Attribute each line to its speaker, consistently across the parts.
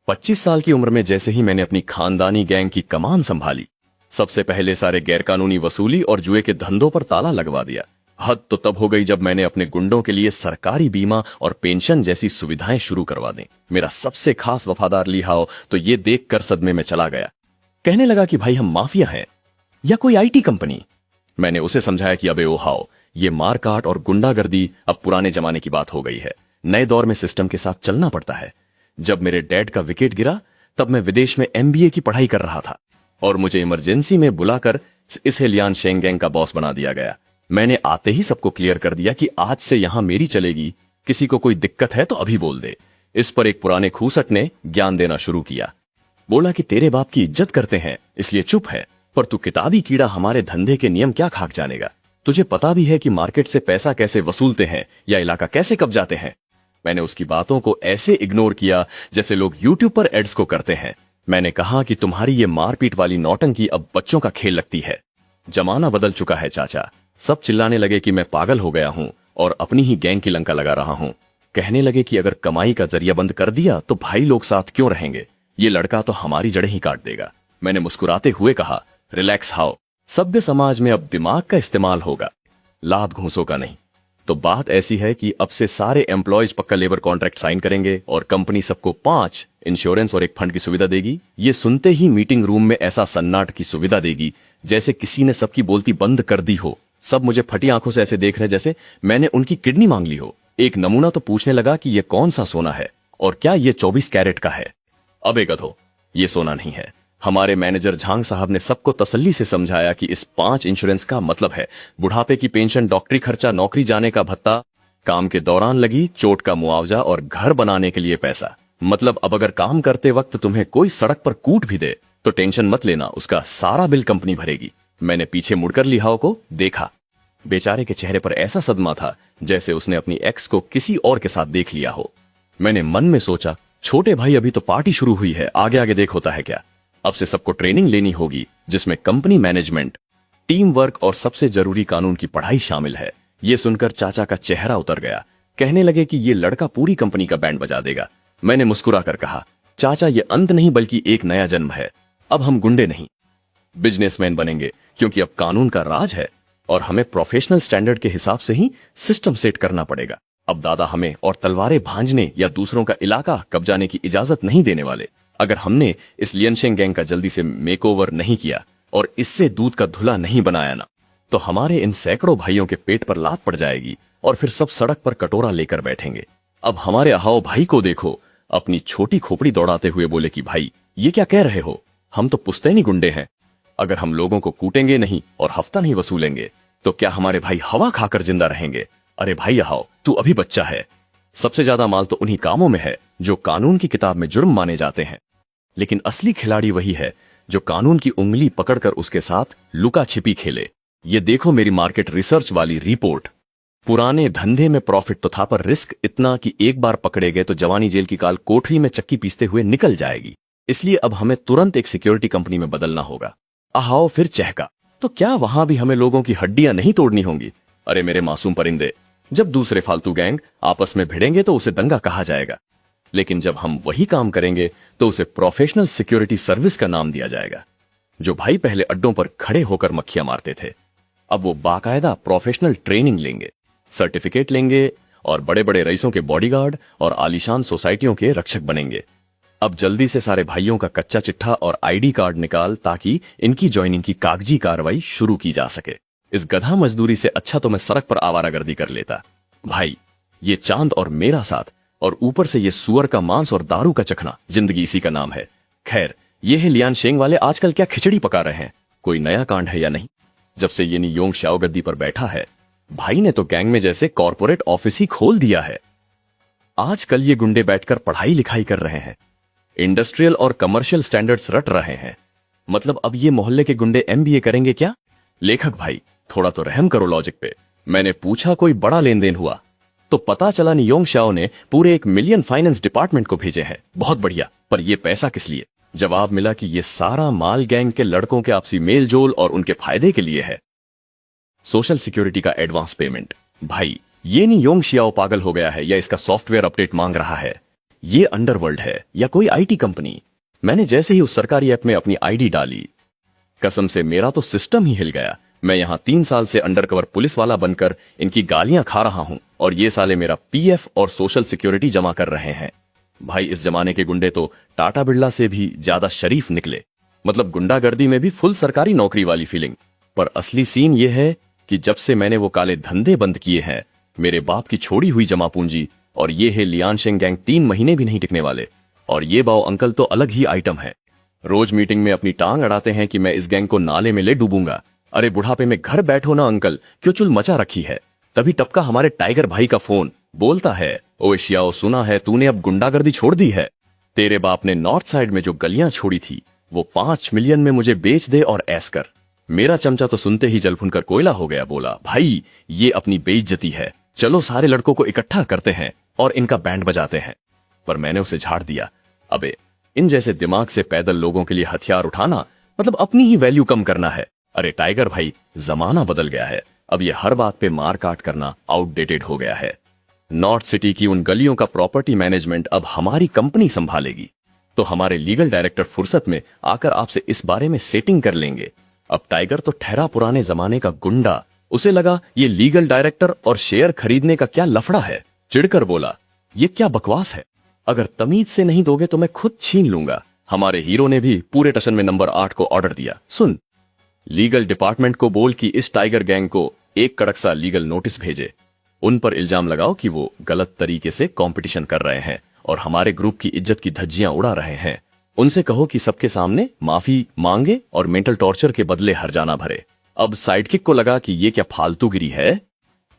Speaker 1: 25 साल की उम्र में जैसे ही मैंने अपनी खानदानी गैंग की कमान संभाली, सबसे पहले सारे गैरकानूनी वसूली और जुए के धंधों पर ताला लगवा दिया। हद तो तब हो गई जब मैंने अपने गुंडों के लिए सरकारी बीमा और पेंशन जैसी सुविधाएं शुरू करवा दी। मेरा सबसे खास वफादार लीहाओ तो ये देखकर सदमे में चला गया। कहने लगा कि भाई हम माफिया हैं या कोई आईटी कंपनी। मैंने उसे समझाया कि अबे ओ हाओ, ये मारकाट और गुंडागर्दी अब पुराने जमाने की बात हो गई है। नए दौर में सिस्टम के साथ चलना पड़ता है। जब मेरे डैड का विकेट गिरा तब मैं विदेश में एमबीए की पढ़ाई कर रहा था और मुझे इमरजेंसी में बुलाकर इस लियान शेंग गैंग का बॉस बना दिया गया। मैंने आते ही सबको क्लियर कर दिया कि आज से यहां मेरी चलेगी, किसी को कोई दिक्कत है तो अभी बोल दे। इस पर एक पुराने खूसट ने ज्ञान देना शुरू किया। बोला कि तेरे बाप की इज्जत करते हैं इसलिए चुप है, पर तू किताबी कीड़ा हमारे धंधे के नियम क्या खाक जानेगा। तुझे पता भी है कि मार्केट से पैसा कैसे वसूलते हैं या इलाका कैसे कब्जाते हैं। मैंने उसकी बातों को ऐसे इग्नोर किया जैसे लोग यूट्यूब पर एड्स को करते हैं। मैंने कहा कि तुम्हारी ये मारपीट वाली नौटंकी अब बच्चों का खेल लगती है। जमाना बदल चुका है चाचा। सब चिल्लाने लगे कि मैं पागल हो गया हूं और अपनी ही गैंग की लंका लगा रहा हूं। कहने लगे कि अगर कमाई का जरिया बंद कर दिया तो भाई लोग साथ क्यों रहेंगे, ये लड़का तो हमारी जड़ें ही काट देगा। मैंने मुस्कुराते हुए कहा, रिलैक्स हाओ, सभ्य समाज में अब दिमाग का इस्तेमाल होगा, लात घूंसों का नहीं। तो बात ऐसी है कि अब से सारे एम्प्लॉयज पक्का लेबर कॉन्ट्रैक्ट साइन करेंगे और कंपनी सबको 5 इंश्योरेंस और एक फंड की सुविधा देगी। ये सुनते ही मीटिंग रूम में ऐसा सन्नाट की सुविधा देगी जैसे किसी ने सबकी बोलती बंद कर दी हो। सब मुझे फटी आंखों से ऐसे देख रहे जैसे मैंने उनकी किडनी मांग ली हो। एक नमूना तो पूछने लगा कि ये कौन सा सोना है और क्या ये 24 कैरेट का है। अबे गधो, ये सोना नहीं है। हमारे मैनेजर झांग साहब ने सबको तसल्ली से समझाया कि इस 5 इंश्योरेंस का मतलब है बुढ़ापे की पेंशन, डॉक्टरी खर्चा, नौकरी जाने का भत्ता, काम के दौरान लगी चोट का मुआवजा और घर बनाने के लिए पैसा। मतलब अब अगर काम करते वक्त तुम्हें कोई सड़क पर कूट भी दे तो टेंशन मत लेना, उसका सारा बिल कंपनी भरेगी। मैंने पीछे मुड़कर लिहाओ को देखा। बेचारे के चेहरे पर ऐसा सदमा था जैसे उसने अपनी एक्स को किसी और के साथ देख लिया हो। मैंने मन में सोचा, छोटे भाई अभी तो पार्टी शुरू हुई है, आगे आगे देख होता है क्या। अब से सबको ट्रेनिंग लेनी होगी जिसमें कंपनी मैनेजमेंट, टीम वर्क और सबसे जरूरी कानून की पढ़ाई शामिल है। यह सुनकर चाचा का चेहरा उतर गया। कहने लगे कि यह लड़का पूरी कंपनी का बैंड बजा देगा। मैंने मुस्कुराकर कहा, चाचा ये अंत नहीं बल्कि एक नया जन्म है। अब हम गुंडे नहीं बिजनेसमैन बनेंगे, क्योंकि अब कानून का राज है और हमें प्रोफेशनल स्टैंडर्ड के हिसाब से ही सिस्टम सेट करना पड़ेगा। अब दादा हमें और तलवारें भांजने या दूसरों का इलाका कब्जाने की इजाजत नहीं देने वाले। अगर हमने इस लियनशेंग गैंग का जल्दी से मेकओवर नहीं किया और इससे दूध का धुला नहीं बनाया ना, तो हमारे इन सैकड़ों भाइयों के पेट पर लात पड़ जाएगी और फिर सब सड़क पर कटोरा लेकर बैठेंगे। अब हमारे अहाओ भाई को देखो, अपनी छोटी खोपड़ी दौड़ाते हुए बोले कि भाई ये क्या कह रहे हो, हम तो पुश्तैनी गुंडे हैं। अगर हम लोगों को कूटेंगे नहीं और हफ्ता नहीं वसूलेंगे तो क्या हमारे भाई हवा खाकर जिंदा रहेंगे। अरे भाई अहाओ, तू अभी बच्चा है। सबसे ज्यादा माल तो उन्हीं कामों में है जो कानून की किताब में जुर्म माने जाते हैं, लेकिन असली खिलाड़ी वही है जो कानून की उंगली पकड़कर उसके साथ लुका छिपी खेले। ये देखो मेरी मार्केट रिसर्च वाली रिपोर्ट। पुराने धंधे में प्रॉफिट तो था, पर रिस्क इतना कि एक बार पकड़े गए तो जवानी जेल की काल कोठरी में चक्की पीसते हुए निकल जाएगी। इसलिए अब हमें तुरंत एक सिक्योरिटी कंपनी में बदलना होगा। अहाओ फिर चहका, तो क्या वहां भी हमें लोगों की हड्डियां नहीं तोड़नी होंगी। अरे मेरे मासूम परिंदे, जब दूसरे फालतू गैंग आपस में भिड़ेंगे तो उसे दंगा कहा जाएगा, लेकिन जब हम वही काम करेंगे तो उसे प्रोफेशनल सिक्योरिटी सर्विस का नाम दिया जाएगा। जो भाई पहले अड्डों पर खड़े होकर मक्खियां मारते थे, अब वो बाकायदा प्रोफेशनल ट्रेनिंग लेंगे, सर्टिफिकेट लेंगे और बड़े बड़े रईसों के बॉडीगार्ड और आलीशान सोसाइटियों के रक्षक बनेंगे। अब जल्दी से सारे भाइयों का कच्चा चिट्ठा और आईडी कार्ड निकाल ताकि इनकी ज्वाइनिंग की कागजी कार्रवाई शुरू की जा सके। इस गधा मजदूरी से अच्छा तो मैं सड़क पर आवारागर्दी कर लेता। भाई ये चांद और मेरा साथ और ऊपर से ये सुअर का मांस और दारू का चखना, जिंदगी इसी का नाम है। खैर ये है लियान शेंग वाले आजकल क्या खिचड़ी पका रहे हैं, कोई नया कांड है या नहीं। जब से ये नियोंग श्याओ गद्दी पर बैठा है, भाई ने तो गैंग में जैसे कॉर्पोरेट ऑफिस ही खोल दिया है। आजकल ये गुंडे बैठकर पढ़ाई लिखाई कर रहे हैं, इंडस्ट्रियल और कमर्शियल स्टैंडर्ड्स रट रहे हैं। मतलब अब ये मोहल्ले के गुंडे एमबीए करेंगे क्या। लेखक भाई थोड़ा तो रहम करो लॉजिक पे। मैंने पूछा कोई बड़ा लेन देन हुआ तो पता चला नियोंग श्याओ ने पूरे 1 मिलियन फाइनेंस डिपार्टमेंट को भेजे हैं। बहुत बढ़िया, पर ये पैसा किस लिए। जवाब मिला कि ये सारा माल गैंग के लड़कों के आपसी मेल जोल और उनके फायदे के लिए है। सोशल सिक्योरिटी का एडवांस पेमेंट। भाई ये नियोंग श्याओ पागल हो गया है या इसका सॉफ्टवेयर अपडेट मांग रहा है। ये अंडरवर्ल्ड है या कोई आईटी कंपनी? मैंने जैसे ही उस सरकारी ऐप में अपनी आईडी डाली, कसम से मेरा तो सिस्टम ही हिल गया। मैं यहाँ 3 साल से अंडरकवर पुलिस वाला बनकर इनकी गालियां खा रहा हूं और ये साले मेरा पीएफ और सोशल सिक्योरिटी जमा कर रहे हैं। भाई इस जमाने के गुंडे तो टाटा बिरला से भी ज्यादा शरीफ निकले। मतलब गुंडागर्दी में भी फुल सरकारी नौकरी वाली फीलिंग। पर असली सीन ये है कि जब से मैंने वो काले धंधे बंद किए हैं, मेरे बाप की छोड़ी हुई जमा पूंजी और ये है लियानशेंग गैंग 3 महीने भी नहीं टिकने वाले। और ये बाओ अंकल तो अलग ही आइटम है। रोज मीटिंग में अपनी टांग अड़ाते हैं कि मैं इस गैंग को नाले में ले डूबूंगा। अरे बुढ़ापे में घर बैठो ना अंकल, क्यों चुल मचा रखी है? तभी टपका हमारे टाइगर भाई का फोन। बोलता है, ओ एशियाओ सुना है तूने अब गुंडागर्दी छोड़ दी है। तेरे बाप ने नॉर्थ साइड में जो गलियां छोड़ी थी वो 5 मिलियन में मुझे बेच दे और ऐस कर। मेरा चमचा तो सुनते ही जल भुनकर कोयला हो गया। बोला, भाई ये अपनी बेइज्जती है, चलो सारे लड़कों को इकट्ठा करते हैं और इनका बैंड बजाते हैं। पर मैंने उसे झाड़ दिया। अबे इन जैसे दिमाग से पैदल लोगों के लिए हथियार उठाना मतलब अपनी ही वैल्यू कम करना है। अरे टाइगर भाई, जमाना बदल गया है। अब ये हर बात पे मार काट करना आउटडेटेड हो गया है। नॉर्थ सिटी की उन गलियों का प्रॉपर्टी मैनेजमेंट अब हमारी कंपनी संभालेगी। तो हमारे लीगल डायरेक्टर फुर्सत में आकर आपसे इस बारे में सेटिंग कर लेंगे। अब टाइगर तो ठहरा पुराने जमाने का गुंडा। उसे लगा ये लीगल डायरेक्टर और शेयर खरीदने का क्या लफड़ा है। चिढ़कर बोला, ये क्या बकवास है? अगर तमीज से नहीं दोगे तो मैं खुद छीन लूंगा। हमारे हीरो ने भी पूरे टशन में नंबर 8 को ऑर्डर दिया। सुन, लीगल डिपार्टमेंट को बोल कि इस टाइगर गैंग को एक कड़क सा लीगल नोटिस भेजे। उन पर इल्जाम लगाओ कि वो गलत तरीके से कंपटीशन कर रहे हैं और हमारे ग्रुप की इज्जत की धज्जियां उड़ा रहे हैं। उनसे कहो कि सबके सामने माफी मांगे और मेंटल टॉर्चर के बदले हर्जाना भरे। अब साइडकिक को लगा कि ये क्या फालतूगिरी है।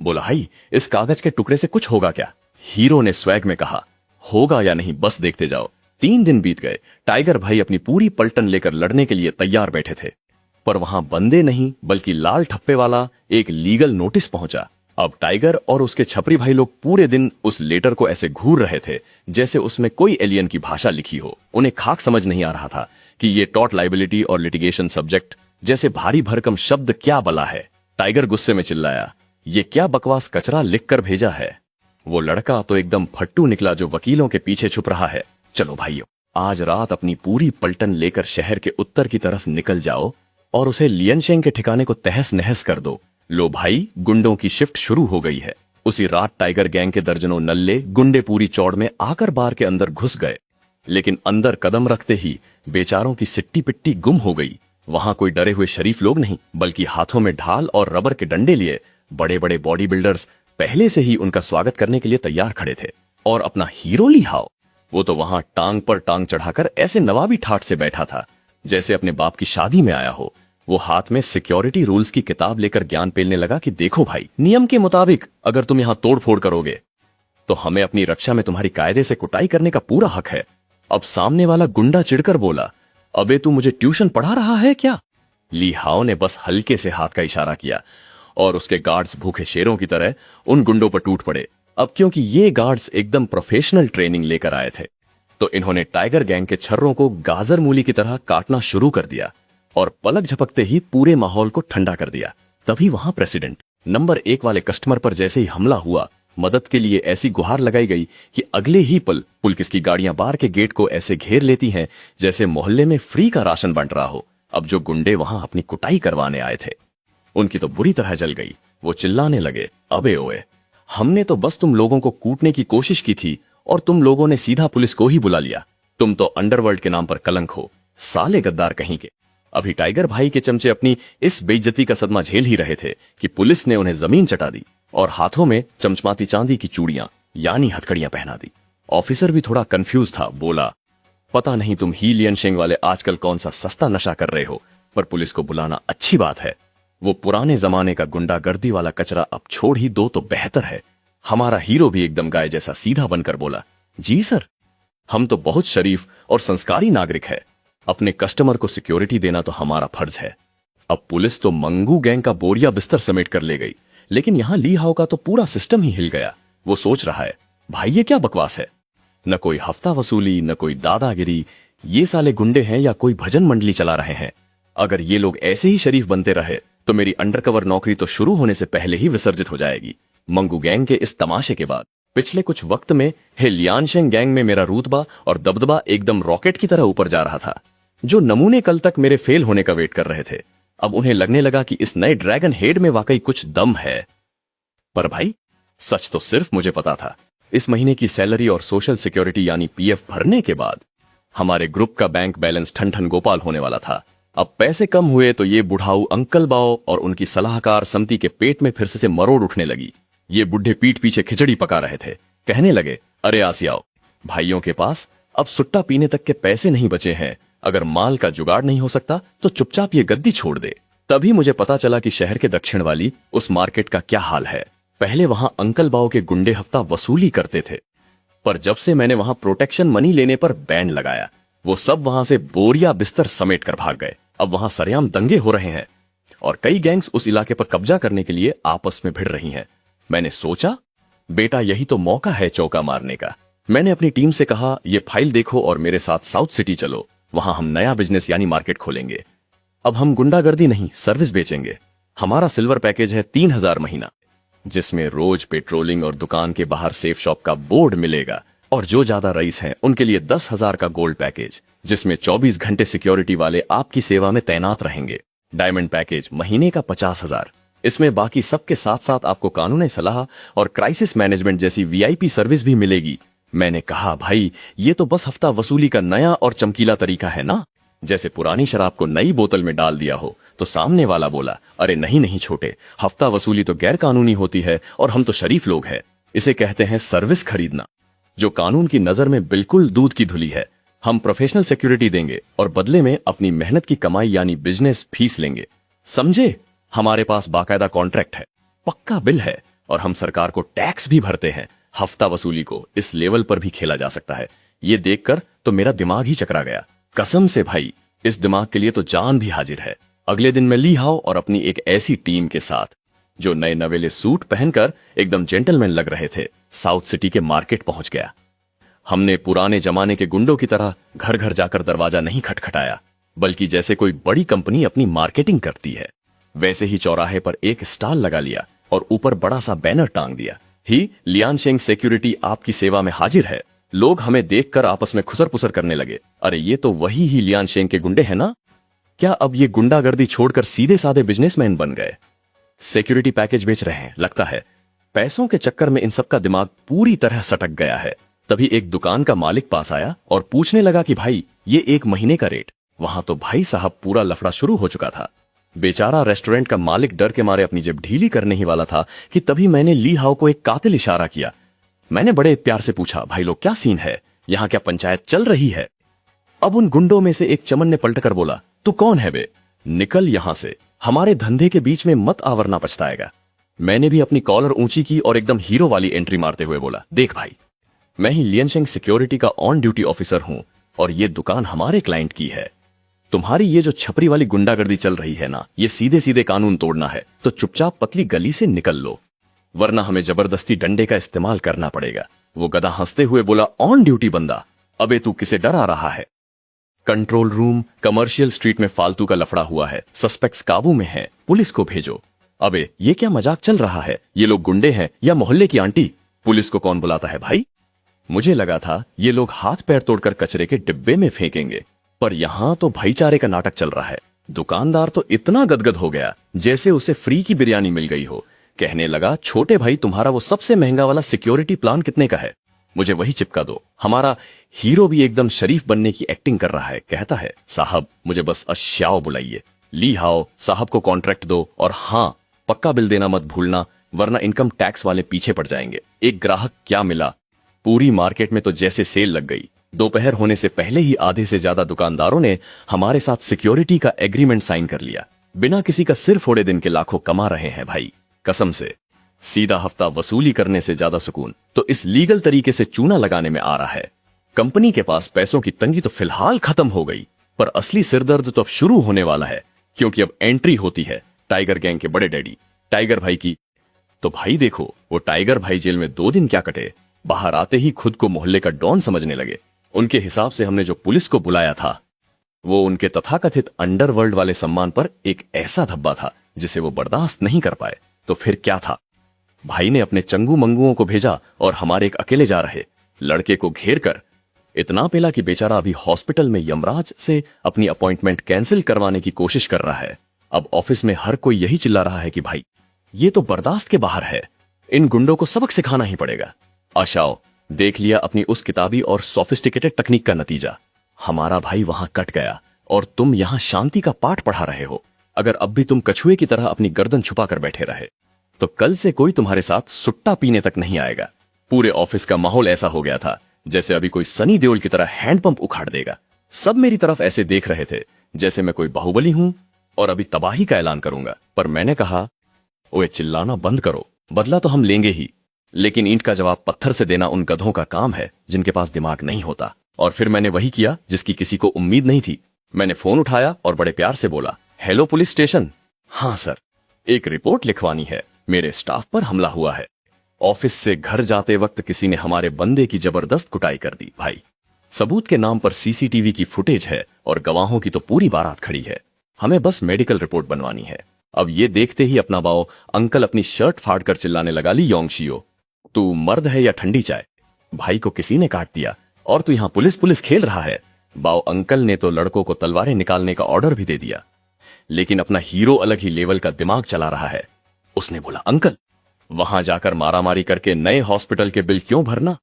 Speaker 1: बोला, हाई इस कागज के टुकड़े से कुछ होगा क्या? हीरो ने स्वैग में कहा, होगा या नहीं बस देखते जाओ। 3 दिन बीत गए। टाइगर भाई अपनी पूरी पलटन लेकर लड़ने के लिए तैयार बैठे थे। पर वहां बंदे नहीं बल्कि लाल ठप्पे वाला एक लीगल नोटिस पहुंचा। अब टाइगर और उसके छपरी भाई लोग पूरे दिन उस लेटर को ऐसे घूर रहे थे जैसे उसमें कोई एलियन की भाषा लिखी हो। उन्हें खाक समझ नहीं आ रहा था कि ये टॉर्ट लाइबिलिटी और लिटिगेशन सब्जेक्ट जैसे भारी भरकम शब्द क्या बला है। टाइगर गुस्से में चिल्लाया, ये क्या बकवास कचरा लिखकर भेजा है? वो लड़का तो एकदम फट्टू निकला जो वकीलों के पीछे छुप रहा है। चलो भाइयों, आज रात अपनी पूरी पलटन लेकर शहर के उत्तर की तरफ निकल जाओ और उसे लियनशेंग के ठिकाने को तहस नहस कर दो। लो भाई, गुंडों की शिफ्ट शुरू हो गई है। उसी रात टाइगर गैंग के दर्जनों नल्ले गुंडे पूरी चौड़ में आकर बार के अंदर घुस गए। लेकिन अंदर कदम रखते ही बेचारों की सिट्टी पिट्टी गुम हो गई। वहां कोई डरे हुए शरीफ लोग नहीं बल्कि हाथों में ढाल और रबर के डंडे लिए बड़े बड़े बॉडी बिल्डर्स पहले से ही उनका स्वागत करने के लिए तैयार खड़े थे। और अपना हीरो ली हाओ, वो तो वहां टांग पर टांग चढ़ाकर ऐसे नवाबी ठाठ से बैठा था जैसे अपने बाप की शादी में आया हो। वो हाथ में सिक्योरिटी रूल्स की किताब लेकर ज्ञान पेलने लगा कि देखो भाई, नियम के मुताबिक अगर तुम यहां तोड़फोड़ करोगे तो हमें अपनी रक्षा में तुम्हारी कायदे से कुटाई करने का पूरा हक है। अब सामने वाला गुंडा चिढ़कर बोला, अबे तू मुझे ट्यूशन पढ़ा रहा है क्या? ली हाओ ने बस हल्के से हाथ का इशारा किया और उसके गार्ड्स भूखे शेरों की तरह उन गुंडों पर टूट पड़े। अब क्योंकि ये गार्ड्स एकदम प्रोफेशनल ट्रेनिंग लेकर आए थे तो इन्होंने टाइगर गैंग के छर्रों को गाजर मूली की तरह काटना शुरू कर दिया और पलक झपकते ही पूरे माहौल को ठंडा कर दिया। तभी वहां प्रेसिडेंट नंबर 1 वाले कस्टमर पर जैसे ही हमला हुआ, मदद के लिए ऐसी गुहार लगाई गई कि अगले ही पल पुलिस की गाड़ियां बार के गेट को ऐसे घेर लेती हैं जैसे मोहल्ले में फ्री का राशन बंट रहा हो। अब जो गुंडे वहां अपनी कुटाई करवाने आए थे उनकी तो बुरी तरह जल गई। वो चिल्लाने लगे, अबे ओए, हमने तो बस तुम लोगों को कूटने की कोशिश की थी और तुम लोगों ने सीधा पुलिस को ही बुला लिया। तुम तो अंडरवर्ल्ड के नाम पर कलंक हो, साले गद्दार कहीं के। अभी टाइगर भाई के चमचे अपनी इस बेइज्जती का सदमा झेल ही रहे थे कि पुलिस ने उन्हें जमीन चटा दी और हाथों में चमचमाती चांदी की चूड़ियां यानी हथकड़ियां पहना दी। ऑफिसर भी थोड़ा कंफ्यूज था। बोला, पता नहीं तुम ही लियनशेंग वाले आजकल कौन सा सस्ता नशा कर रहे हो, पर पुलिस को बुलाना अच्छी बात है। वो पुराने जमाने का गुंडागर्दी वाला कचरा अब छोड़ ही दो तो बेहतर है। हमारा हीरो भी एकदम गाय जैसा सीधा बनकर बोला, जी सर, हम तो बहुत शरीफ और संस्कारी नागरिक है। अपने कस्टमर को सिक्योरिटी देना तो हमारा फर्ज है। अब पुलिस तो मंगू गैंग का बोरिया बिस्तर समेट कर ले गई, लेकिन यहां ली हाओ का तो पूरा सिस्टम ही हिल गया। वो सोच रहा है, भाई ये क्या बकवास है? न कोई हफ्ता वसूली, न कोई दादागिरी। ये साले गुंडे हैं या कोई भजन मंडली चला रहे हैं? अगर ये लोग ऐसे ही शरीफ बनते रहे तो मेरी अंडरकवर नौकरी तो शुरू होने से पहले ही विसर्जित हो जाएगी। मंगू गैंग के इस तमाशे के बाद पिछले कुछ वक्त में हे लियांशेंग गैंग में मेरा रुतबा और दबदबा एकदम रॉकेट की तरह ऊपर जा रहा था। जो नमूने कल तक मेरे फेल होने का वेट कर रहे थे, अब उन्हें लगने लगा कि इस नए ड्रैगन हेड में वाकई कुछ दम है। पर भाई, सच तो सिर्फ मुझे पता था। इस महीने की सैलरी और सोशल सिक्योरिटी यानी पीएफ भरने के बाद हमारे ग्रुप का बैंक बैलेंस ठन ठन गोपाल होने वाला था। अब पैसे कम हुए तो ये बुढ़ाऊ अंकल बाओ और उनकी सलाहकार समती के पेट में फिर से मरोड़ उठने लगी। ये बुढ़े पीठ पीछे खिचड़ी पका रहे थे। कहने लगे, अरे आसियाओ, भाइयों के पास अब सुट्टा पीने तक के पैसे नहीं बचे हैं। अगर माल का जुगाड़ नहीं हो सकता तो चुपचाप ये गद्दी छोड़ दे। तभी मुझे पता चला कि शहर के दक्षिण वाली उस मार्केट का क्या हाल है। पहले वहां अंकल बाओ के गुंडे हफ्ता वसूली करते थे, पर जब से मैंने वहां प्रोटेक्शन मनी लेने पर बैन लगाया, वो सब वहां से बोरिया बिस्तर समेट कर भाग गए। अब वहां सरेआम दंगे हो रहे हैं और कई गैंग्स उस इलाके पर कब्जा करने के लिए आपस में भिड़ रही हैं। मैंने सोचा, बेटा यही तो मौका है चौका मारने का। मैंने अपनी टीम से कहा, ये फाइल देखो और मेरे साथ साउथ सिटी चलो। वहां हम नया बिजनेस यानी मार्केट खोलेंगे। अब हम गुंडागर्दी नहीं, सर्विस बेचेंगे। हमारा सिल्वर पैकेज है 3,000 महीना, जिसमें रोज पेट्रोलिंग और दुकान के बाहर सेफ शॉप का बोर्ड मिलेगा। और जो ज्यादा रईस हैं उनके लिए 10,000 का गोल्ड पैकेज, जिसमें 24 घंटे सिक्योरिटी वाले आपकी सेवा में तैनात रहेंगे। डायमंड पैकेज महीने का 50,000। इसमें बाकी सबके साथ साथ आपको कानूनी सलाह और क्राइसिस मैनेजमेंट जैसी वीआईपी सर्विस भी मिलेगी। मैंने कहा, भाई ये तो बस हफ्ता वसूली का नया और चमकीला तरीका है ना। जैसे पुरानी शराब को नई बोतल में डाल दिया हो। तो सामने वाला बोला, अरे नहीं नहीं छोटे, हफ्ता वसूली तो गैर कानूनी होती है और हम तो शरीफ लोग हैं। इसे कहते हैं सर्विस खरीदना, जो कानून की नजर में बिल्कुल दूध की धुली है। हम प्रोफेशनल सिक्योरिटी देंगे और बदले में अपनी मेहनत की कमाई यानी बिजनेस फीस लेंगे। समझे? हमारे पास बाकायदा कॉन्ट्रैक्ट है, पक्का बिल है और हम सरकार को टैक्स भी भरते हैं। हफ्ता वसूली को इस लेवल पर भी खेला जा सकता है। ये देखकर तो मेरा दिमाग ही चकरा गया। कसम से भाई, इस दिमाग के लिए तो जान भी हाजिर है। अगले दिन मैं ली हाओ और अपनी एक ऐसी टीम के साथ, जो नए नवेले सूट पहनकर एकदम जेंटलमैन लग रहे थे, साउथ सिटी के मार्केट पहुंच गया। हमने पुराने जमाने के गुंडों की तरह घर घर जाकर दरवाजा नहीं खटखटाया, बल्कि जैसे कोई बड़ी कंपनी अपनी मार्केटिंग करती है वैसे ही चौराहे पर एक स्टॉल लगा लिया और ऊपर बड़ा सा बैनर टांग दिया, ही लियांशेंग सिक्योरिटी आपकी सेवा में हाजिर है। लोग हमें देखकर आपस में खुसर पुसर करने लगे, अरे ये तो वही ही लियांशेंग के गुंडे हैं ना। क्या अब ये गुंडागर्दी छोड़कर सीधे साधे बिजनेसमैन बन गए? सिक्योरिटी पैकेज बेच रहे हैं लगता है। पैसों के चक्कर में इन सब का दिमाग पूरी तरह सटक गया है। तभी एक दुकान का मालिक पास आया और पूछने लगा कि भाई ये 1 महीने का रेट। वहां तो भाई साहब पूरा लफड़ा शुरू हो चुका था। बेचारा रेस्टोरेंट का मालिक डर के मारे अपनी जेब ढीली करने ही वाला था कि तभी मैंने ली हाओ को एक कातिल इशारा किया। मैंने बड़े प्यार से पूछा, भाई लोग क्या सीन है, यहां क्या पंचायत चल रही है? अब उन गुंडों में से एक चमन ने पलटकर बोला, तू कौन है बे, निकल यहां से, हमारे धंधे के बीच में मत आवरना पछताएगा। मैंने भी अपनी कॉलर ऊंची की और एकदम हीरो वाली एंट्री मारते हुए बोला, देख भाई, मैं ही लियांशेंग सिक्योरिटी का ऑन ड्यूटी ऑफिसर हूं और ये दुकान हमारे क्लाइंट की है। तुम्हारी ये जो छपरी वाली गुंडागर्दी चल रही है ना, ये सीधे सीधे कानून तोड़ना है तो चुपचाप पतली गली से निकल लो, वरना हमें जबरदस्ती डंडे का इस्तेमाल करना पड़ेगा। वो गधा हंसते हुए बोला, ऑन ड्यूटी बंदा, अबे तू किसे डरा रहा है? कंट्रोल रूम, कमर्शियल स्ट्रीट में फालतू का लफड़ा हुआ है, सस्पेक्ट्स काबू में है, पुलिस को भेजो। अबे ये क्या मजाक चल रहा है? ये लोग गुंडे हैं या मोहल्ले की आंटी? पुलिस को कौन बुलाता है भाई? मुझे लगा था ये लोग हाथ पैर तोड़कर कचरे के डिब्बे में फेंकेंगे, पर यहां तो भाईचारे का नाटक चल रहा है। दुकानदार तो इतना गदगद हो गया जैसे उसे फ्री की बिरयानी मिल गई हो। कहने लगा, छोटे भाई तुम्हारा वो सबसे महंगा वाला सिक्योरिटी प्लान कितने का है? मुझे वही चिपका दो। हमारा हीरो भी एकदम शरीफ बनने की एक्टिंग कर रहा है। कहता है, साहब मुझे बस अश्याओ बुलाइए, ली हाओ साहब को कॉन्ट्रैक्ट दो और हाँ, पक्का बिल देना मत भूलना, वरना इनकम टैक्स वाले पीछे पड़ जाएंगे। एक ग्राहक क्या मिला, पूरी मार्केट में तो जैसे सेल लग गई। दोपहर होने से पहले ही आधे से ज्यादा दुकानदारों ने हमारे साथ सिक्योरिटी का एग्रीमेंट साइन कर लिया। बिना किसी का सिर फोड़े दिन के लाखों कमा रहे हैं भाई, कसम से। सीधा हफ्ता वसूली करने से ज्यादा सुकून तो इस लीगल तरीके से चूना लगाने में आ रहा है। कंपनी के पास पैसों की तंगी तो फिलहाल खत्म हो गई, पर असली सिरदर्द तो अब शुरू होने वाला है, क्योंकि अब एंट्री होती है टाइगर गैंग के बड़े डैडी टाइगर भाई की। तो भाई देखो, वो टाइगर भाई जेल में 2 दिन क्या कटे, बाहर आते ही खुद को मोहल्ले का डॉन समझने लगे। उनके हिसाब से हमने जो पुलिस को बुलाया था वो उनके तथाकथित अंडरवर्ल्ड वाले सम्मान पर एक ऐसा धब्बा था जिसे वो बर्दाश्त नहीं कर पाए। तो फिर क्या था? भाई ने अपने चंगू मंगुओं को भेजा और हमारे एक अकेले जा रहे लड़के को घेर कर इतना पेला कि बेचारा अभी हॉस्पिटल में यमराज से अपनी अपॉइंटमेंट कैंसिल करवाने की कोशिश कर रहा है। अब ऑफिस में हर कोई यही चिल्ला रहा है कि भाई ये तो बर्दाश्त के बाहर है, इन गुंडों को सबक सिखाना ही पड़ेगा। आशाओ, देख लिया अपनी उस किताबी और सोफिस्टिकेटेड तकनीक का नतीजा। हमारा भाई वहां कट गया और तुम यहां शांति का पाठ पढ़ा रहे हो। अगर अब भी तुम कछुए की तरह अपनी गर्दन छुपा कर बैठे रहे तो कल से कोई तुम्हारे साथ सुट्टा पीने तक नहीं आएगा। पूरे ऑफिस का माहौल ऐसा हो गया था जैसे अभी कोई सनी देओल की तरह हैंडपंप उखाड़ देगा। सब मेरी तरफ ऐसे देख रहे थे जैसे मैं कोई बाहुबली हूं और अभी तबाही का ऐलान करूंगा। पर मैंने कहा, ओए चिल्लाना बंद करो, बदला तो हम लेंगे ही, लेकिन ईंट का जवाब पत्थर से देना उन गधों का काम है जिनके पास दिमाग नहीं होता। और फिर मैंने वही किया जिसकी किसी को उम्मीद नहीं थी। मैंने फोन उठाया और बड़े प्यार से बोला, हेलो पुलिस स्टेशन। हाँ सर, एक रिपोर्ट लिखवानी है, मेरे स्टाफ पर हमला हुआ है। ऑफिस से घर जाते वक्त किसी ने हमारे बंदे की जबरदस्त कुटाई कर दी। भाई, सबूत के नाम पर सीसीटीवी की फुटेज है और गवाहों की तो पूरी बारात खड़ी है। हमें बस मेडिकल रिपोर्ट बनवानी है। अब ये देखते ही अपना बाओ अंकल अपनी शर्ट फाड़ कर चिल्लाने लगा, ली योंगशियो, तू मर्द है या ठंडी चाय? भाई को किसी ने काट दिया और तू यहां पुलिस पुलिस खेल रहा है। बाओ अंकल ने तो लड़कों को तलवारें निकालने का ऑर्डर भी दे दिया, लेकिन अपना हीरो अलग ही लेवल का दिमाग चला रहा है। उसने बोला, अंकल वहां जाकर मारामारी करके नए हॉस्पिटल के बिल क्यों भरना?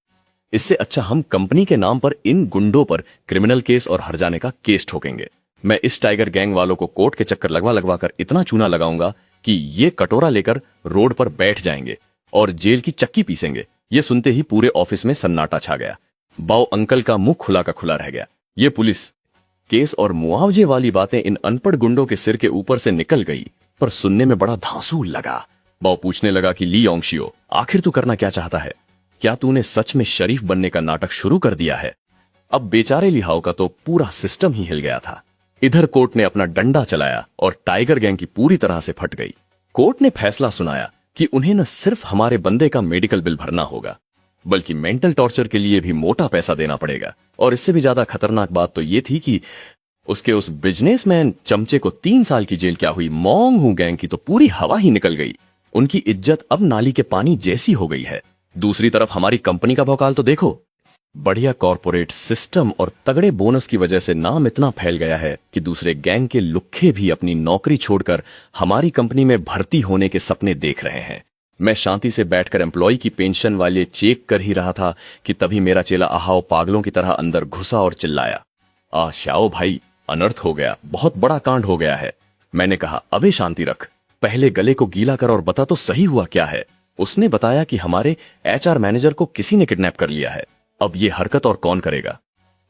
Speaker 1: इससे अच्छा हम कंपनी के नाम पर इन गुंडों पर क्रिमिनल केस और हर्जाने का केस ठोकेंगे। मैं इस टाइगर गैंग वालों को कोर्ट के चक्कर लगवा लगवा कर इतना चूना लगाऊंगा कि ये कटोरा लेकर रोड पर बैठ जाएंगे और जेल की चक्की पीसेंगे। ये सुनते ही पूरे ऑफिस में सन्नाटा छा गया। बाओ अंकल का मुंह खुला का खुला रह गया। ये पुलिस केस और मुआवजे वाली बातें इन अनपढ़ गुंडों के सिर के ऊपर से निकल गई, पर सुनने में बड़ा धांसू लगा। बाओ पूछने लगा कि ली योंगशियो, आखिर तू करना क्या चाहता है? क्या तूने सच में शरीफ बनने का नाटक शुरू कर दिया है? अब बेचारे लिहाओ का तो पूरा सिस्टम ही हिल गया था। इधर कोर्ट ने अपना डंडा चलाया और टाइगर गैंग की पूरी तरह से फट गई। कोर्ट ने फैसला सुनाया कि उन्हें न सिर्फ हमारे बंदे का मेडिकल बिल भरना होगा, बल्कि मेंटल टॉर्चर के लिए भी मोटा पैसा देना पड़ेगा। और इससे भी ज्यादा खतरनाक बात तो यह थी कि उसके उस बिजनेसमैन चमचे को 3 साल की जेल क्या हुई, मोंग हू गैंग की तो पूरी हवा ही निकल गई। उनकी इज्जत अब नाली के पानी जैसी हो गई है। दूसरी तरफ हमारी कंपनी का भौकाल तो देखो। बढ़िया कॉर्पोरेट सिस्टम और तगड़े बोनस की वजह से नाम इतना फैल गया है कि दूसरे गैंग के लुक्खे भी अपनी नौकरी छोड़कर हमारी कंपनी में भर्ती होने के सपने देख रहे हैं। मैं शांति से बैठकर एम्प्लॉय की पेंशन वाले चेक कर ही रहा था कि तभी मेरा चेला आहाओ पागलों की तरह अंदर घुसा और चिल्लाया, शाओ भाई, अनर्थ हो गया, बहुत बड़ा कांड हो गया है। मैंने कहा, अबे शांति रख, पहले गले को गीला कर और बता तो सही हुआ क्या है। उसने बताया कि हमारे एचआर मैनेजर को किसी ने किडनैप कर लिया है। अब ये हरकत और कौन करेगा?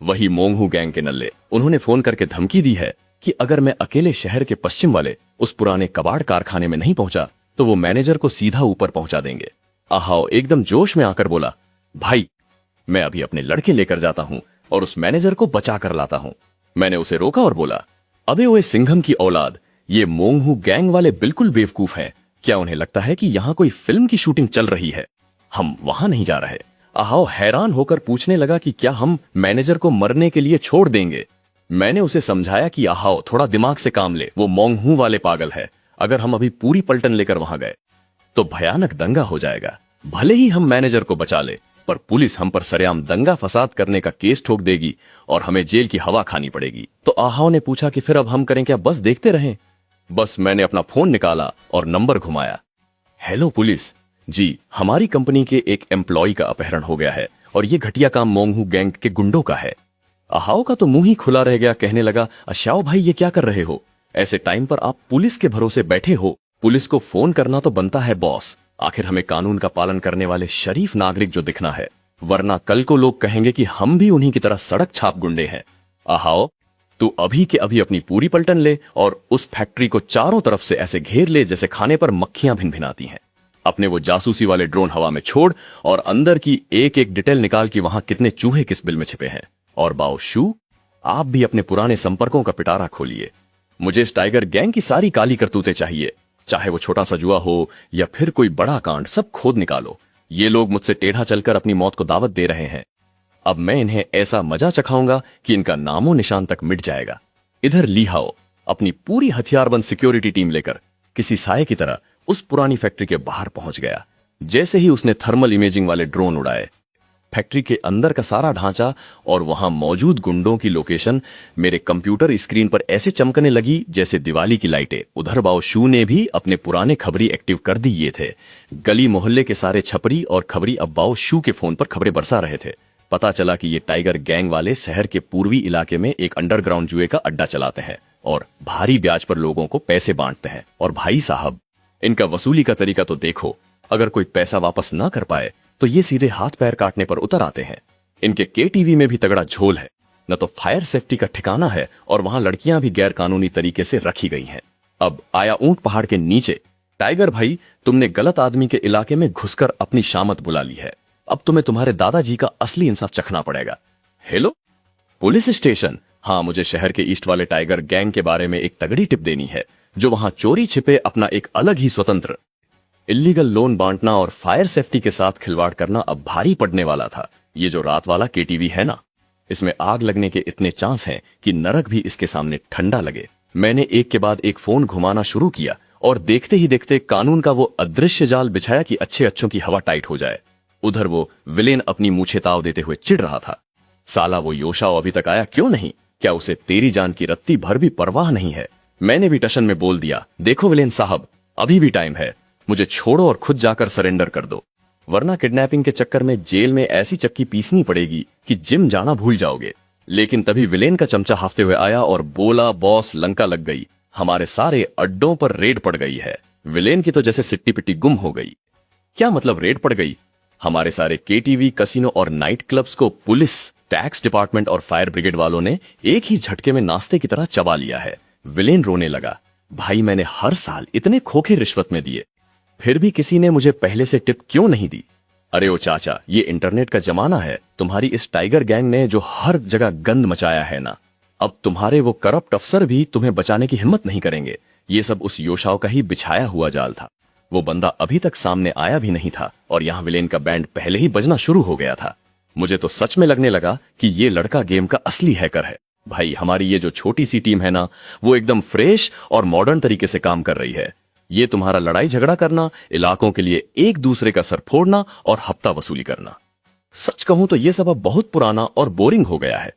Speaker 1: वही मोंगहू गैंग के नल्ले। उन्होंने फोन करके धमकी दी है कि अगर मैं अकेले शहर के पश्चिम वाले उस पुराने कबाड़ कारखाने में नहीं पहुंचा तो वो मैनेजर को सीधा ऊपर पहुंचा देंगे। आहाओ एकदम जोश में आकर बोला, भाई मैं अभी अपने लड़के लेकर जाता हूं और उस मैनेजर को बचा कर लाता हूं। मैंने उसे रोका और बोला, अबे ओए सिंघम की औलाद, ये मोंगहू गैंग वाले बिल्कुल बेवकूफ हैं। क्या उन्हें लगता है कि यहां कोई फिल्म की शूटिंग चल रही है? हम वहां नहीं जा रहे। आहाओ हैरान होकर पूछने लगा कि क्या हम मैनेजर को मरने के लिए छोड़ देंगे? मैंने उसे समझाया कि आहाओ थोड़ा दिमाग से काम ले, वो मोंगहू वाले पागल है। अगर हम अभी पूरी पलटन लेकर वहां गए तो भयानक दंगा हो जाएगा। भले ही हम मैनेजर को बचा ले, पर पुलिस हम पर सरेआम दंगा फसाद करने का केस ठोक देगी और हमें जेल की हवा खानी पड़ेगी। तो आहाओ ने पूछा कि फिर अब हम करें क्या, बस देखते रहें? बस मैंने अपना फोन निकाला और नंबर घुमाया। हेलो पुलिस जी, हमारी कंपनी के एक एम्प्लॉय का अपहरण हो गया है और ये घटिया काम मोंगहू गैंग के गुंडों का है। आहाओ का तो मुंह ही खुला रह गया। कहने लगा, अशाओ भाई ये क्या कर रहे हो? ऐसे टाइम पर आप पुलिस के भरोसे बैठे हो। पुलिस को फोन करना तो बनता है बॉस। आखिर हमें कानून का पालन करने वाले शरीफ नागरिक जो दिखना है, वरना कल को लोग कहेंगे कि हम भी उन्हीं की तरह सड़क छाप गुंडे हैं। आहाओ तू अभी के अभी अपनी पूरी पलटन ले और उस फैक्ट्री को चारों तरफ से ऐसे घेर ले जैसे खाने पर मक्खियां भिनभिनाती हैं। अपने वो जासूसी वाले ड्रोन हवा में छोड़ और अंदर की एक एक डिटेल निकाल कि वहां कितने चूहे किस बिल में छिपे हैं। और बाओ शू, आप भी अपने पुराने संपर्कों का पिटारा खोलिए। मुझे इस टाइगर गैंग की सारी काली करतूतें चाहिए, चाहे वो छोटा सा जुआ हो या फिर कोई बड़ा कांड, सब खोद निकालो। ये लोग मुझसे टेढ़ा चलकर अपनी मौत को दावत दे रहे हैं। अब मैं इन्हें ऐसा मजा चखाऊंगा कि इनका नामो निशान तक मिट जाएगा। इधर लीहाओ अपनी पूरी हथियारबंद सिक्योरिटी टीम लेकर किसी साये की तरह उस पुरानी फैक्ट्री के बाहर पहुंच गया। जैसे ही उसने थर्मल इमेजिंग वाले ड्रोन उड़ाए, फैक्ट्री के अंदर का सारा ढांचा और वहां मौजूद गुंडों की लोकेशन मेरे कंप्यूटर स्क्रीन पर ऐसे चमकने लगी जैसे दिवाली की लाइटें। उधर बाओशू ने भी अपने पुराने खबरी एक्टिव कर दिए थे। गली मोहल्ले के सारे छपरी और खबरी अब बाओशू के फोन पर खबरें बरसा रहे थे। पता चला कि ये टाइगर गैंग वाले शहर के पूर्वी इलाके में एक अंडरग्राउंड जुए का अड्डा चलाते हैं और भारी ब्याज पर लोगों को पैसे बांटते हैं। और भाई साहब, इनका वसूली का तरीका तो देखो। अगर कोई पैसा वापस ना कर पाए तो ये सीधे हाथ पैर काटने पर उतर आते हैं। इनके केटीवी में भी तगड़ा झोल है, न तो फायर सेफ्टी का ठिकाना है और वहां लड़कियां भी गैर कानूनी तरीके से रखी गई हैं। अब आया ऊंट पहाड़ के नीचे। टाइगर भाई, तुमने गलत आदमी के इलाके में घुसकर अपनी शामत बुला ली है। अब तुम्हें तुम्हारे दादाजी का असली इंसाफ चखना पड़ेगा। Hello police station. हाँ, मुझे शहर के ईस्ट वाले टाइगर गैंग के बारे में एक तगड़ी टिप देनी है, जो वहां चोरी छिपे अपना एक अलग ही स्वतंत्र इलीगल लोन बांटना और फायर सेफ्टी के साथ खिलवाड़ करना अब भारी पड़ने वाला था। ये जो रात वाला केटीवी है ना, इसमें आग लगने के इतने चांस हैं कि नरक भी इसके सामने ठंडा लगे। मैंने एक के बाद एक फोन घुमाना शुरू किया और देखते ही देखते कानून का वो अदृश्य जाल बिछाया कि अच्छे अच्छों की हवा टाइट हो जाए। उधर वो विलेन अपनी मूछे ताव देते हुए चिढ़ रहा था। साला वो योशाओ अभी तक आया क्यों नहीं? क्या उसे तेरी जान की रत्ती भर भी परवाह नहीं है? मैंने भी टशन में बोल दिया, देखो विलेन साहब, अभी भी टाइम है, मुझे छोड़ो और खुद जाकर सरेंडर कर दो, वरना किडनैपिंग के चक्कर में जेल में ऐसी चक्की पीसनी पड़ेगी कि जिम जाना भूल जाओगे। लेकिन तभी विलेन का चमचा हाफते हुए आया और बोला, बॉस लंका लग गई, हमारे सारे अड्डों पर रेड पड़ गई है। विलेन की तो जैसे सिट्टी पिट्टी गुम हो गई। क्या मतलब रेड पड़ गई? हमारे सारे केटीवी, कसिनो और नाइट क्लब्स को पुलिस, टैक्स डिपार्टमेंट और फायर ब्रिगेड वालों ने एक ही झटके में नाश्ते की तरह चबा लिया है। विलेन रोने लगा, भाई मैंने हर साल इतने खोखे रिश्वत में दिए, फिर भी किसी ने मुझे पहले से टिप क्यों नहीं दी? अरे ओ चाचा, ये इंटरनेट का जमाना है। तुम्हारी इस टाइगर गैंग ने जो हर जगह गंद मचाया है ना, अब तुम्हारे वो करप्ट अफसर भी तुम्हें बचाने की हिम्मत नहीं करेंगे। ये सब उस योशाओ का ही बिछाया हुआ जाल था। वो बंदा अभी तक सामने आया भी नहीं था और यहाँ विलेन का बैंड पहले ही बजना शुरू हो गया था। मुझे तो सच में लगने लगा कि ये लड़का गेम का असली हैकर है। भाई, हमारी ये जो छोटी सी टीम है ना, वो एकदम फ्रेश और मॉडर्न तरीके से काम कर रही है। ये तुम्हारा लड़ाई झगड़ा करना, इलाकों के लिए एक दूसरे का सर फोड़ना और हफ्ता वसूली करना, सच कहूं तो ये सब अब बहुत पुराना और बोरिंग हो गया है।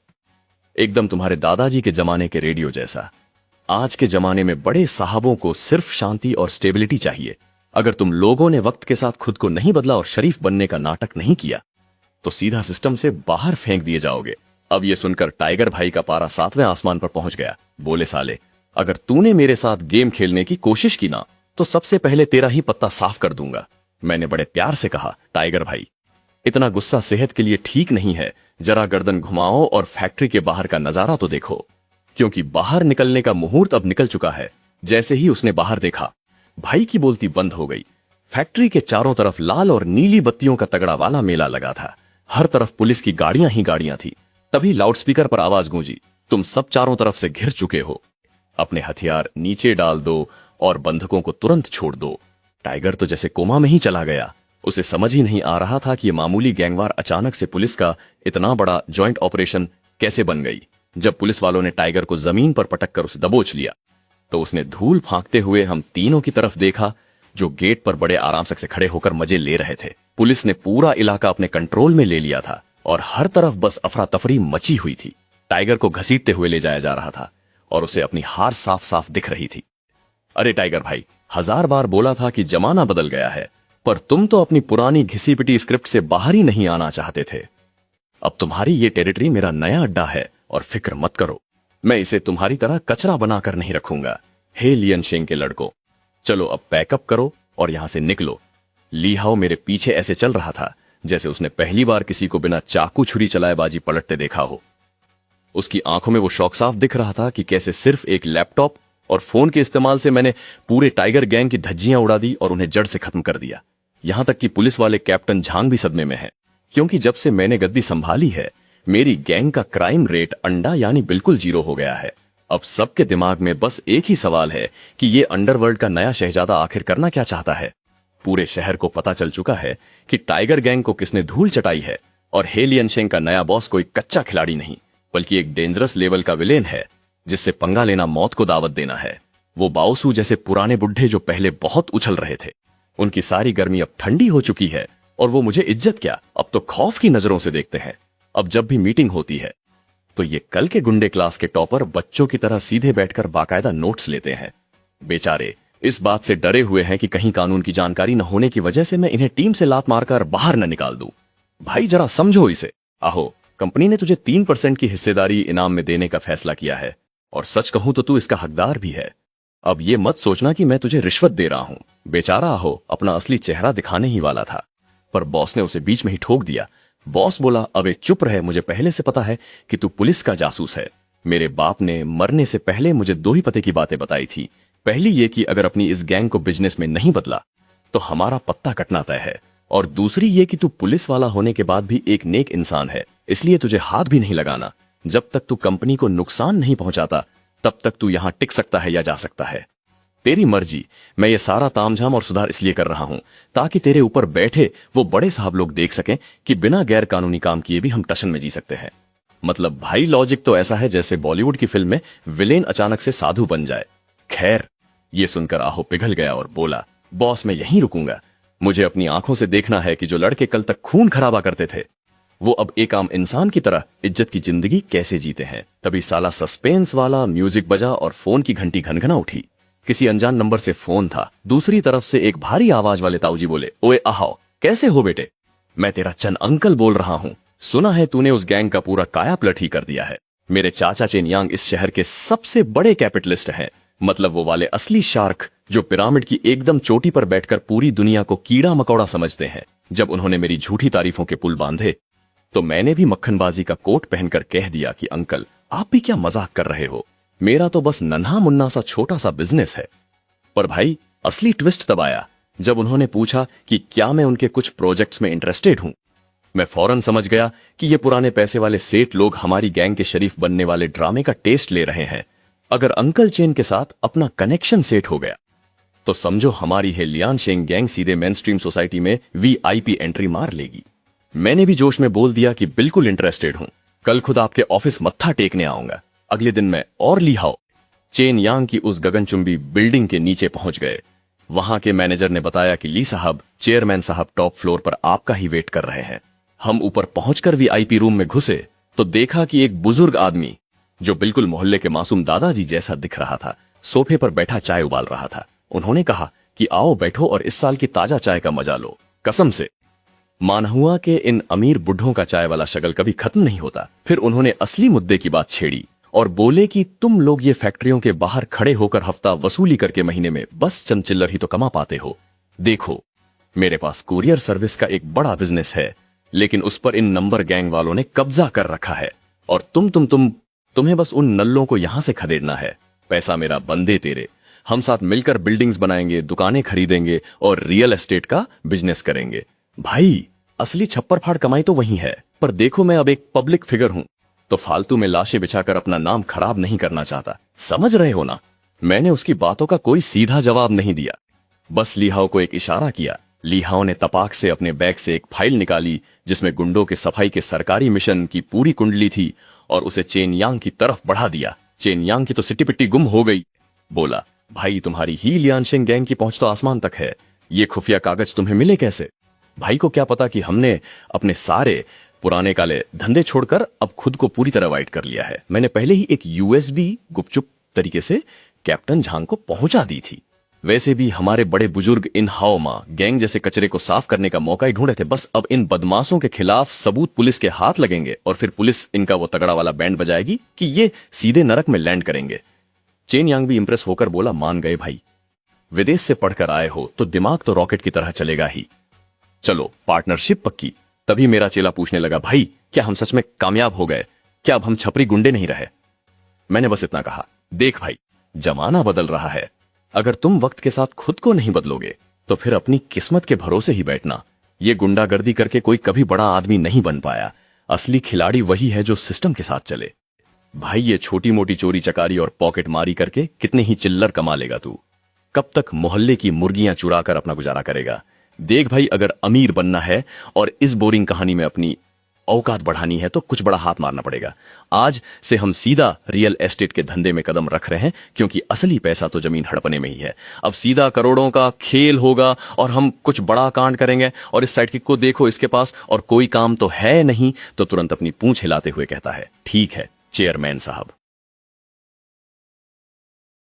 Speaker 1: एकदम तुम्हारे दादाजी के जमाने के रेडियो जैसा। आज के जमाने में बड़े साहबों को सिर्फ शांति और स्टेबिलिटी चाहिए। अगर तुम लोगों ने वक्त के साथ खुद को नहीं बदला और शरीफ बनने का नाटक नहीं किया तो सीधा सिस्टम से बाहर फेंक दिए जाओगे। अब ये सुनकर टाइगर भाई का पारा 7वें आसमान पर पहुंच गया। बोले, साले अगर तूने मेरे साथ गेम खेलने की कोशिश की ना तो सबसे पहले तेरा ही पत्ता साफ कर दूंगा। मैंने बड़े प्यार से कहा, टाइगर भाई इतना गुस्सा सेहत के लिए ठीक नहीं है, जरा गर्दन घुमाओ और फैक्ट्री के बाहर का नजारा तो देखो। क्योंकि बाहर निकलने का मुहूर्त अब निकल चुका है। जैसे ही उसने बाहर देखा, भाई की बोलती बंद हो गई। फैक्ट्री के चारों तरफ लाल और नीली बत्तियों का तगड़ा वाला मेला लगा था। हर तरफ पुलिस की गाड़ियां ही गाड़ियां थी। तभी लाउडस्पीकर पर आवाज गूंजी, तुम सब चारों तरफ से घिर चुके हो, अपने हथियार नीचे डाल दो और बंधकों को तुरंत छोड़ दो। टाइगर तो जैसे कोमा में ही चला गया। उसे समझ ही नहीं आ रहा था कि ये मामूली गैंगवार अचानक से पुलिस का इतना बड़ा जॉइंट ऑपरेशन कैसे बन गई। जब पुलिस वालों ने टाइगर को जमीन पर पटक कर उसे दबोच लिया तो उसने धूल फांकते हुए हम तीनों की तरफ देखा, जो गेट पर बड़े आराम से खड़े होकर मजे ले रहे थे। पुलिस ने पूरा इलाका अपने कंट्रोल में ले लिया था और हर तरफ बस अफरा तफरी मची हुई थी। टाइगर को घसीटते हुए ले जाया जा रहा था और उसे अपनी हार साफ साफ दिख रही थी। अरे टाइगर भाई, 1000 बार बोला था कि जमाना बदल गया है, पर तुम तो अपनी पुरानी घिसी पिटी स्क्रिप्ट से बाहर ही नहीं आना चाहते थे। अब तुम्हारी ये टेरिटरी मेरा नया अड्डा है और फिक्र मत करो, मैं इसे तुम्हारी तरह कचरा बनाकर नहीं रखूंगा। हे लियन शेंग के लड़कों, चलो अब पैकअप करो और यहां से निकलो। ली हाओ मेरे पीछे ऐसे चल रहा था जैसे उसने पहली बार किसी को बिना चाकू छुरी चलाए बाजी पलटते देखा हो। उसकी आंखों में वो शौक साफ दिख रहा था कि कैसे सिर्फ एक लैपटॉप और फोन के इस्तेमाल से मैंने पूरे टाइगर गैंग की धज्जियां उड़ा दी और उन्हें जड़ से खत्म कर दिया। यहां तक कि पुलिस वाले कैप्टन झांग भी सदमे में है, क्योंकि जब से मैंने गद्दी संभाली है मेरी गैंग का क्राइम रेट अंडा यानी बिल्कुल 0 हो गया है। अब सबके दिमाग में बस एक ही सवाल है कि ये अंडरवर्ल्ड का नया शहजादा आखिर करना क्या चाहता है। पूरे शहर को पता चल चुका है कि टाइगर गैंग को किसने धूल चटाई है और हे लियन शेंग का नया बॉस कोई कच्चा खिलाड़ी नहीं बल्कि एक डेंजरस लेवल का विलेन है जिससे पंगा लेना मौत को दावत देना है। वो बाओसू जैसे पुराने बुढ़े जो पहले बहुत उछल रहे थे, उनकी सारी गर्मी अब ठंडी हो चुकी है और वो मुझे इज्जत क्या, अब तो खौफ की नजरों से देखते हैं। अब जब भी मीटिंग होती है तो ये कल के गुंडे क्लास के टॉपर बच्चों की तरह सीधे बैठकर बाकायदा नोट्स लेते हैं। बेचारे इस बात से डरे हुए हैं कि कहीं कानून की जानकारी न होने की वजह से मैं इन्हें टीम से लात मारकर बाहर न निकाल दूं। भाई जरा समझो इसे। आहो, कंपनी ने तुझे 3% की हिस्सेदारी इनाम में देने का फैसला किया है और सच कहूं तो तू इसका हकदार भी है। अब ये मत सोचना कि मैं तुझे रिश्वत दे रहा हूं। बेचारा आहो अपना असली चेहरा दिखाने ही वाला था, पर बॉस ने उसे बीच में ही ठोक दिया। बॉस बोला, अबे चुप रहे, मुझे पहले से पता है कि तू पुलिस का जासूस है। मेरे बाप ने मरने से पहले मुझे 2 ही पते की बातें बताई थी। पहली ये कि अगर अपनी इस गैंग को बिजनेस में नहीं बदला तो हमारा पत्ता कटना तय है, और दूसरी ये कि तू पुलिस वाला होने के बाद भी एक नेक इंसान है, इसलिए तुझे हाथ भी नहीं लगाना। जब तक तू कंपनी को नुकसान नहीं पहुंचाता तब तक तू यहां टिक सकता है या जा सकता है। तेरी मर्जी। मैं ये सारा तामझाम और सुधार इसलिए कर रहा हूं ताकि तेरे ऊपर बैठे वो बड़े साहब लोग देख सकें कि बिना गैर कानूनी काम किए भी हम टशन में जी सकते हैं। मतलब भाई लॉजिक तो ऐसा है जैसे बॉलीवुड की फिल्म में विलेन अचानक से साधु बन जाए। खैर, ये सुनकर आहो पिघल गया और बोला, बॉस मैं यहीं रुकूंगा। मुझे अपनी आंखों से देखना है कि जो लड़के कल तक खून खराबा करते थे वो अब एक आम इंसान की तरह इज्जत की जिंदगी कैसे जीते हैं। तभी साला सस्पेंस वाला म्यूजिक बजा और फोन की घंटी घनघना उठी। किसी अनजान नंबर से फोन था। दूसरी तरफ से एक भारी आवाज वाले ताऊजी बोले, ओए आहो, कैसे हो बेटे? मैं तेरा चंद अंकल बोल रहा हूं। सुना है तूने उस गैंग का पूरा काया पलट ही कर दिया है। मेरे चाचा चेन यांग इस शहर के सबसे बड़े कैपिटलिस्ट हैं, मतलब वो वाले असली शार्क जो पिरामिड की एकदम चोटी पर बैठकर पूरी दुनिया को कीड़ा मकोड़ा समझते हैं। जब उन्होंने मेरी झूठी तारीफों के पुल बांधे तो मैंने भी मक्खनबाजी का कोट पहनकर कह दिया कि अंकल आप भी क्या मजाक कर रहे हो, मेरा तो बस नन्हा मुन्ना सा छोटा सा बिजनेस है। पर भाई असली ट्विस्ट तब आया जब उन्होंने पूछा कि क्या मैं उनके कुछ प्रोजेक्ट्स में इंटरेस्टेड हूं। मैं फौरन समझ गया कि ये पुराने पैसे वाले सेठ लोग हमारी गैंग के शरीफ बनने वाले ड्रामे का टेस्ट ले रहे हैं। अगर अंकल चेन के साथ अपना कनेक्शन सेट हो गया तो समझो हमारी है लियान शेंग गैंग सीधे मेन स्ट्रीम सोसाइटी में वीआईपी एंट्री मार लेगी। मैंने भी जोश में बोल दिया कि बिल्कुल इंटरेस्टेड हूं, कल खुद आपके ऑफिस मत्था टेकने आऊंगा। अगले दिन मैं और लिहाओ चेन यांग की उस गगनचुंबी बिल्डिंग के नीचे पहुंच गए। वहां के मैनेजर ने बताया कि ली साहब, चेयरमैन साहब टॉप फ्लोर पर आपका ही वेट कर रहे हैं। हम ऊपर पहुंचकर वीआईपी रूम में घुसे तो देखा कि एक बुजुर्ग आदमी जो बिल्कुल मोहल्ले के मासूम दादाजी जैसा दिख रहा था, सोफे पर बैठा चाय उबाल रहा था। उन्होंने कहा कि आओ बैठो और इस साल की ताजा चाय का मजा लो। कसम से मान हुआ कि इन अमीर बुढ़ों का चाय वाला शगल कभी खत्म नहीं होता। फिर उन्होंने असली मुद्दे की बात छेड़ी और बोले कि तुम लोग ये फैक्ट्रियों के बाहर खड़े होकर हफ्ता वसूली करके महीने में बस चंद चिल्लर ही तो कमा पाते हो। देखो, मेरे पास कुरियर सर्विस का एक बड़ा बिजनेस है, लेकिन उस पर इन नंबर गैंग वालों ने कब्जा कर रखा है और तुम्हें बस उन नल्लों को यहां से खदेड़ना है। पैसा मेरा, बंदे तेरे। हम साथ मिलकर बिल्डिंग्स बनाएंगे, दुकानें खरीदेंगे और रियल एस्टेट का बिजनेस करेंगे। भाई असली छप्पर फाड़ कमाई तो वही है, पर देखो मैं अब एक पब्लिक फिगर हूं तो फालतू में लाशें बिछाकर अपना नाम खराब नहीं करना चाहता। समझ रहे हो ना? मैंने उसकी बातों का कोई सीधा जवाब नहीं दिया, बस लिहाओ को एक इशारा किया। लिहाओ ने तपाक से अपने बैग से एक फाइल निकाली जिसमें गुंडों के सफाई के सरकारी मिशन की पूरी कुंडली थी और उसे चेन यांग की तरफ बढ़ा दिया। चेन यांग की तो सिट्टी पिट्टी गुम हो गई। बोला, भाई तुम्हारी ही लियानशिंग गैंग की पहुंच तो आसमान तक है, ये खुफिया कागज तुम्हें मिले कैसे? भाई को क्या पता कि हमने अपने सारे पुराने काले धंधे छोड़कर अब खुद को पूरी तरह वाइट कर लिया है। मैंने पहले ही एक यूएसबी गुपचुप तरीके से कैप्टन झांग को पहुंचा दी थी। वैसे भी हमारे बड़े बुजुर्ग इन हाओमा गैंग जैसे कचरे को साफ करने का मौका ही ढूंढे थे। बस अब इन बदमाशों के खिलाफ सबूत पुलिस के हाथ लगेंगे और फिर पुलिस इनका वो तगड़ा वाला बैंड बजाएगी कि ये सीधे नरक में लैंड करेंगे। चेन यांग भी इंप्रेस होकर बोला, मान गए भाई, विदेश से पढ़कर आए हो तो दिमाग तो रॉकेट की तरह चलेगा ही। चलो पार्टनरशिप पक्की। तभी मेरा चेला पूछने लगा, भाई क्या हम सच में कामयाब हो गए? क्या अब हम छपरी गुंडे नहीं रहे? मैंने बस इतना कहा, देख भाई, जमाना बदल रहा है। अगर तुम वक्त के साथ खुद को नहीं बदलोगे तो फिर अपनी किस्मत के भरोसे ही बैठना। ये गुंडागर्दी करके कोई कभी बड़ा आदमी नहीं बन पाया। असली खिलाड़ी वही है जो सिस्टम के साथ चले। भाई ये छोटी मोटी चोरी चकारी और पॉकेट मारी करके कितने ही चिल्लर कमा लेगा तू? कब तक मोहल्ले की मुर्गियां चुरा कर अपना गुजारा करेगा? देख भाई, अगर अमीर बनना है और इस बोरिंग कहानी में अपनी औकात बढ़ानी है तो कुछ बड़ा हाथ मारना पड़ेगा। आज से हम सीधा रियल एस्टेट के धंधे में कदम रख रहे हैं, क्योंकि असली पैसा तो जमीन हड़पने में ही है। अब सीधा करोड़ों का खेल होगा और हम कुछ बड़ा कांड करेंगे। और इस साइडकिक को देखो, इसके पास और कोई काम तो है नहीं, तो तुरंत अपनी पूंछ हिलाते हुए कहता है, ठीक है चेयरमैन साहब।